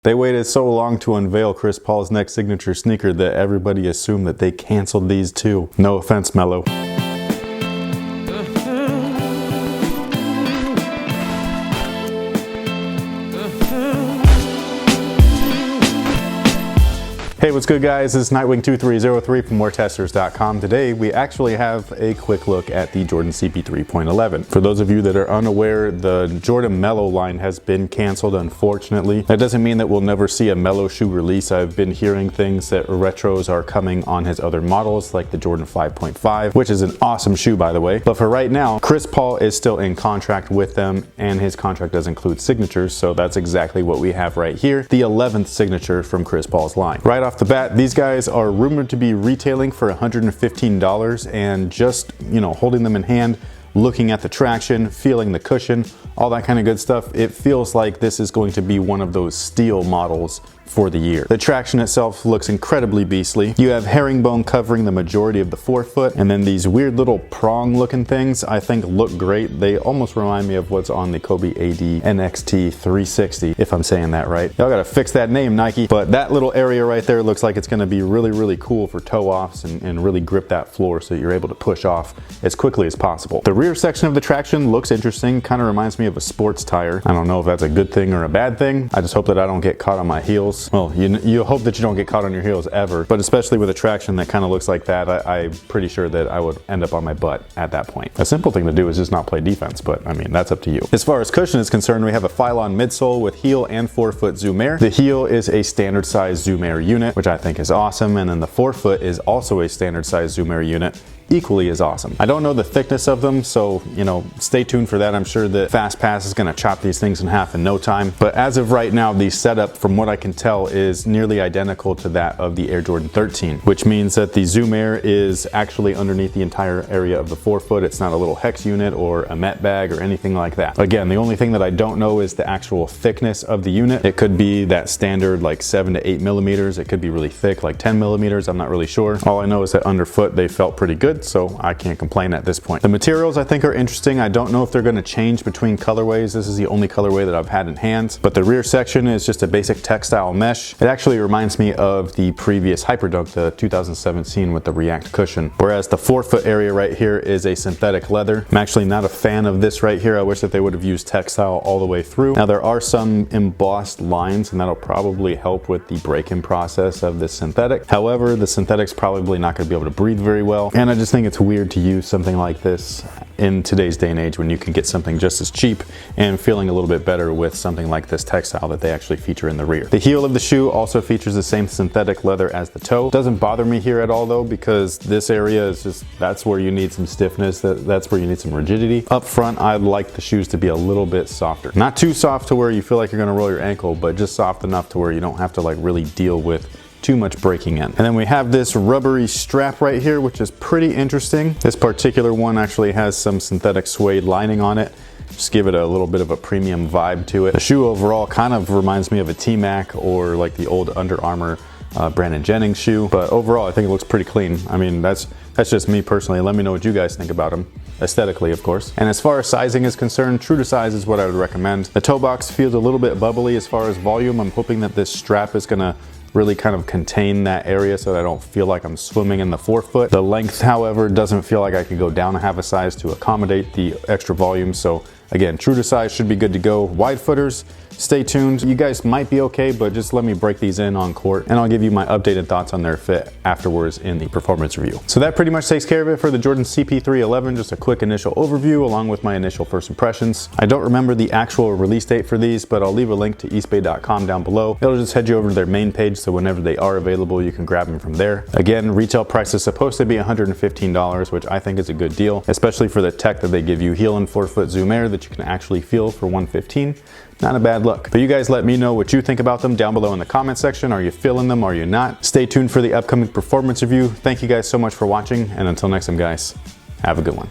They waited so long to unveil Chris Paul's next signature sneaker that everybody assumed that they canceled these too. No offense, Melo. Hey, what's good guys? This is Nightwing2303 from WearTesters.com. Today we actually have a quick look at the Jordan CP3.11. For those of you that are unaware, the Jordan Melo line has been canceled, unfortunately. That doesn't mean that we'll never see a Melo shoe release. I've been hearing things that retros are coming on his other models, like the Jordan 5.5, which is an awesome shoe by the way. But for right now, Chris Paul is still in contract with them, and his contract does include signatures, so that's exactly what we have right here. The 11th signature from Chris Paul's line. Right off the bat, these guys are rumored to be retailing for $115, and just, holding them in hand, looking at the traction, feeling the cushion, all that kind of good stuff, it feels like this is going to be one of those steel models for the year. The traction itself looks incredibly beastly. You have herringbone covering the majority of the forefoot, and then these weird little prong looking things I think look great. They almost remind me of what's on the Kobe AD NXT 360, if I'm saying that right. Y'all gotta fix that name, Nike. But that little area right there looks like it's gonna be really, really cool for toe offs and really grip that floor so you're able to push off as quickly as possible. The rear section of the traction looks interesting, kind of reminds me of a sports tire. I don't know if that's a good thing or a bad thing. I just hope that I don't get caught on my heels. Well, you hope that you don't get caught on your heels ever, but especially with a traction that kind of looks like that, I'm pretty sure that I would end up on my butt at that point. A simple thing to do is just not play defense, but I mean, that's up to you. As far as cushion is concerned, we have a Phylon midsole with heel and forefoot Zoom Air. The heel is a standard size Zoom Air unit, which I think is awesome, and then the forefoot is also a standard size Zoom Air unit, equally as awesome. I don't know the thickness of them, so stay tuned for that. I'm sure that Fast Pass is gonna chop these things in half in no time. But as of right now, the setup, from what I can tell, is nearly identical to that of the Air Jordan 13, which means that the Zoom Air is actually underneath the entire area of the forefoot. It's not a little hex unit or a Met bag or anything like that. Again, the only thing that I don't know is the actual thickness of the unit. It could be that standard like 7 to 8 millimeters. It could be really thick, like 10 millimeters. I'm not really sure. All I know is that underfoot, they felt pretty good, so I can't complain at this point. The materials I think are interesting. I don't know if they're gonna change between colorways. This is the only colorway that I've had in hand, but the rear section is just a basic textile mesh. It actually reminds me of the previous Hyperdunk, the 2017 with the React cushion, whereas the forefoot area right here is a synthetic leather. I'm actually not a fan of this right here. I wish that they would have used textile all the way through. Now there are some embossed lines, and that'll probably help with the break-in process of this synthetic. However, the synthetic's probably not gonna be able to breathe very well, and I just think it's weird to use something like this in today's day and age when you can get something just as cheap and feeling a little bit better with something like this textile that they actually feature in the rear. The heel of the shoe also features the same synthetic leather as the toe. Doesn't bother me here at all though, because this area is just, that's where you need some stiffness, that's where you need some rigidity. Up front, I'd like the shoes to be a little bit softer. Not too soft to where you feel like you're gonna roll your ankle, but just soft enough to where you don't have to like really deal with too much breaking in. And then we have this rubbery strap right here, which is pretty interesting. This particular one actually has some synthetic suede lining on it. Just give it a little bit of a premium vibe to it. The shoe overall kind of reminds me of a T-Mac or like the old Under Armour Brandon Jennings shoe, but overall I think it looks pretty clean. I mean, that's just me personally. Let me know what you guys think about them. Aesthetically, of course. And as far as sizing is concerned, true to size is what I would recommend. The toe box feels a little bit bubbly as far as volume. I'm hoping that this strap is gonna really kind of contain that area so that I don't feel like I'm swimming in the forefoot. The length, however, doesn't feel like I could go down a half a size to accommodate the extra volume. So again, true to size should be good to go. Wide footers, stay tuned. You guys might be okay, but just let me break these in on court and I'll give you my updated thoughts on their fit afterwards in the performance review. So that pretty much takes care of it for the Jordan CP3.11. Just a quick initial overview along with my initial first impressions. I don't remember the actual release date for these, but I'll leave a link to eastbay.com down below. It'll just head you over to their main page, so whenever they are available, you can grab them from there. Again, retail price is supposed to be $115, which I think is a good deal, especially for the tech that they give you, heel and forefoot Zoom Air that you can actually feel for $115. Not a bad look. But you guys let me know what you think about them down below in the comment section. Are you feeling them? Are you not? Stay tuned for the upcoming performance review. Thank you guys so much for watching, and until next time guys, have a good one.